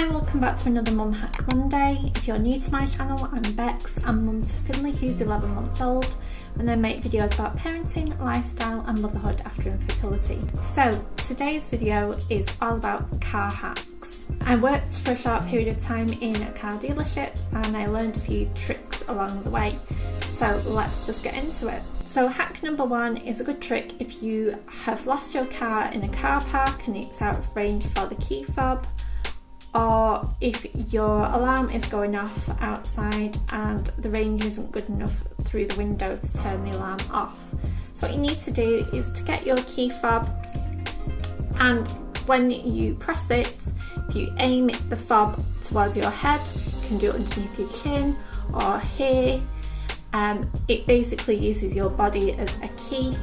Hi, welcome back to another Mum Hack Monday. If you're new to my channel, I'm Bex. I'm mum to Finley, who's 11 months old, and I make videos about parenting, lifestyle and motherhood after infertility. So today's video is all about car hacks. I worked for a short period of time in a car dealership and I learned a few tricks along the way. So let's just get into it. So hack number one is a good trick if you have lost your car in a car park and it's out of range for the key fob, or if your alarm is going off outside and the range isn't good enough through the window to turn the alarm off. So what you need to do is to get your key fob, and when you press it, if you aim the fob towards your head, you can do it underneath your chin or here. It basically uses your body as a key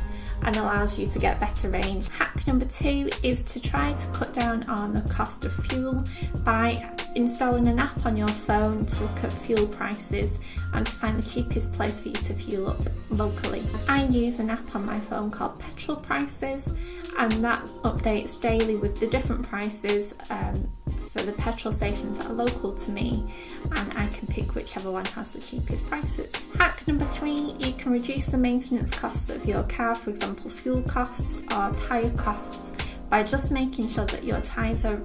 and allows you to get better range. Hack number two is to try to cut down on the cost of fuel by installing an app on your phone to look at fuel prices and to find the cheapest place for you to fuel up locally. I use an app on my phone called Petrol Prices, and that updates daily with the different prices for the petrol stations that are local to me, and I can pick whichever one has the cheapest prices. Hack number three, you can reduce the maintenance costs of your car, for example fuel costs or tyre costs, by just making sure that your tyres are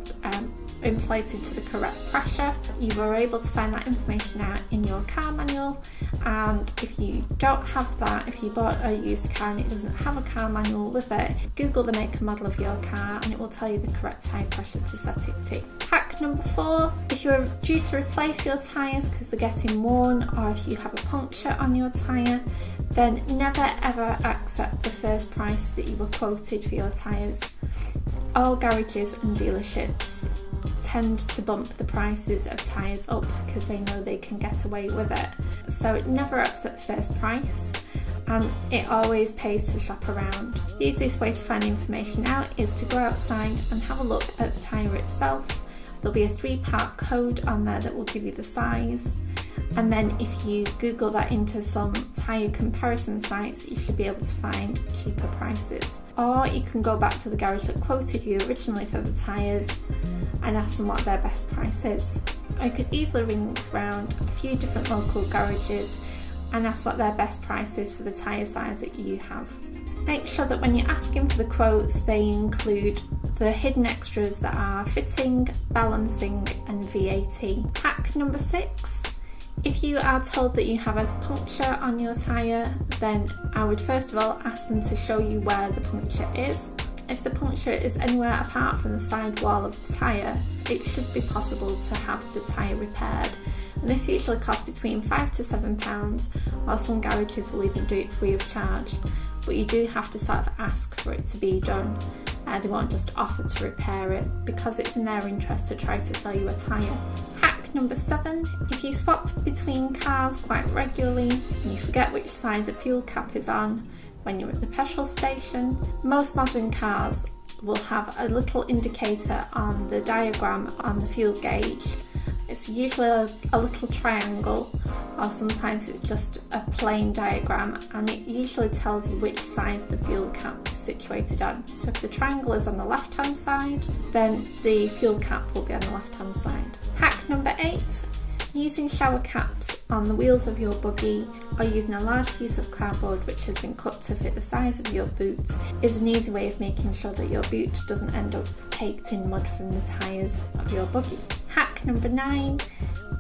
inflated to the correct pressure. You were able to find that information out in your car manual, and if you don't have that, if you bought a used car and it doesn't have a car manual with it, Google the make and model of your car and it will tell you the correct tyre pressure to set it to. Hack number four, if you're due to replace your tyres because they're getting worn, or if you have a puncture on your tyre, then never ever accept the first price that you were quoted for your tyres. All garages and dealerships tend to bump the prices of tyres up because they know they can get away with it. So never accept the first price, and it always pays to shop around. The easiest way to find information out is to go outside and have a look at the tyre itself. There'll be a 3-part code on there that will give you the size, and then if you Google that into some tyre comparison sites, you should be able to find cheaper prices. Or you can go back to the garage that quoted you originally for the tyres and ask them what their best price is. Or you could easily ring around a few different local garages and ask what their best price is for the tyre size that you have. Make sure that when you're asking for the quotes, they include the hidden extras that are fitting, balancing and VAT. Hack number 6. If you are told that you have a puncture on your tyre, then I would first of all ask them to show you where the puncture is. If the puncture is anywhere apart from the side wall of the tyre, it should be possible to have the tyre repaired. And this usually costs between £5 to £7, or some garages will even do it free of charge. But you do have to sort of ask for it to be done. They won't just offer to repair it because it's in their interest to try to sell you a tyre. Hack number 7, if you swap between cars quite regularly and you forget which side the fuel cap is on when you're at the petrol station, most modern cars will have a little indicator on the diagram on the fuel gauge. It's usually a little triangle, or sometimes it's just a plain diagram, and it usually tells you which side the fuel cap is situated on. So if the triangle is on the left hand side, then the fuel cap will be on the left hand side. Hack number 8, using shower caps on the wheels of your buggy or using a large piece of cardboard which has been cut to fit the size of your boot is an easy way of making sure that your boot doesn't end up caked in mud from the tyres of your buggy. Hack number 9,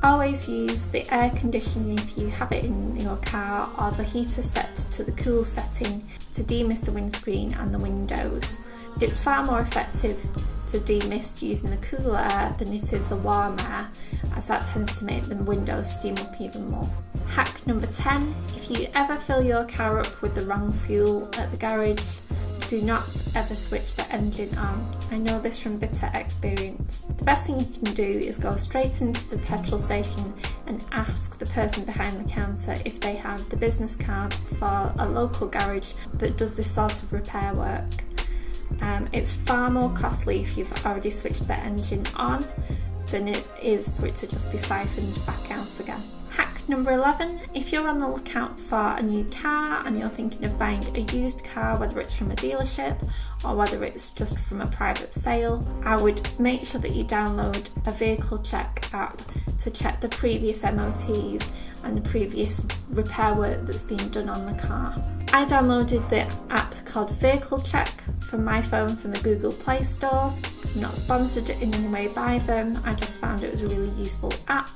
always use the air conditioning if you have it in your car, or the heater set to the cool setting to demist the windscreen and the windows. It's far more effective to demist using the cool air than it is the warm air, as that tends to make the windows steam up even more. Hack number 10, if you ever fill your car up with the wrong fuel at the garage, do not ever switch the engine on. I know this from bitter experience. The best thing you can do is go straight into the petrol station and ask the person behind the counter if they have the business card for a local garage that does this sort of repair work. It's far more costly if you've already switched the engine on than it is for it to just be siphoned back out again. Hack Number 11, if you're on the lookout for a new car and you're thinking of buying a used car, whether it's from a dealership or whether it's just from a private sale, I would make sure that you download a vehicle check app to check the previous MOTs and the previous repair work that's been done on the car. I downloaded the app called Vehicle Check from my phone from the Google Play Store. I'm not sponsored in any way by them, I just found it was a really useful app.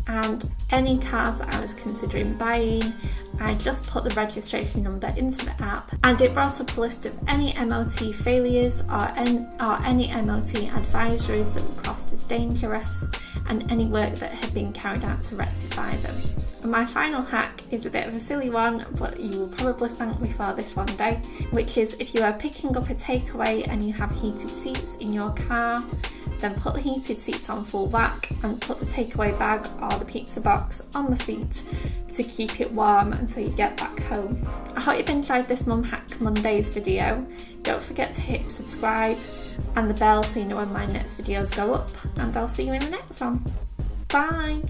And any cars that I was considering buying, I just put the registration number into the app and it brought up a list of any MOT failures or any MOT advisories that were classed as dangerous and any work that had been carried out to rectify them. And my final hack is a bit of a silly one, but you will probably thank me for this one day, which is if you are picking up a takeaway and you have heated seats in your car, then put the heated seats on full back and put the takeaway bag or the pizza box on the seat to keep it warm until you get back home. I hope you've enjoyed this Mum Hack Mondays video. Don't forget to hit subscribe and the bell so you know when my next videos go up, and I'll see you in the next one. Bye!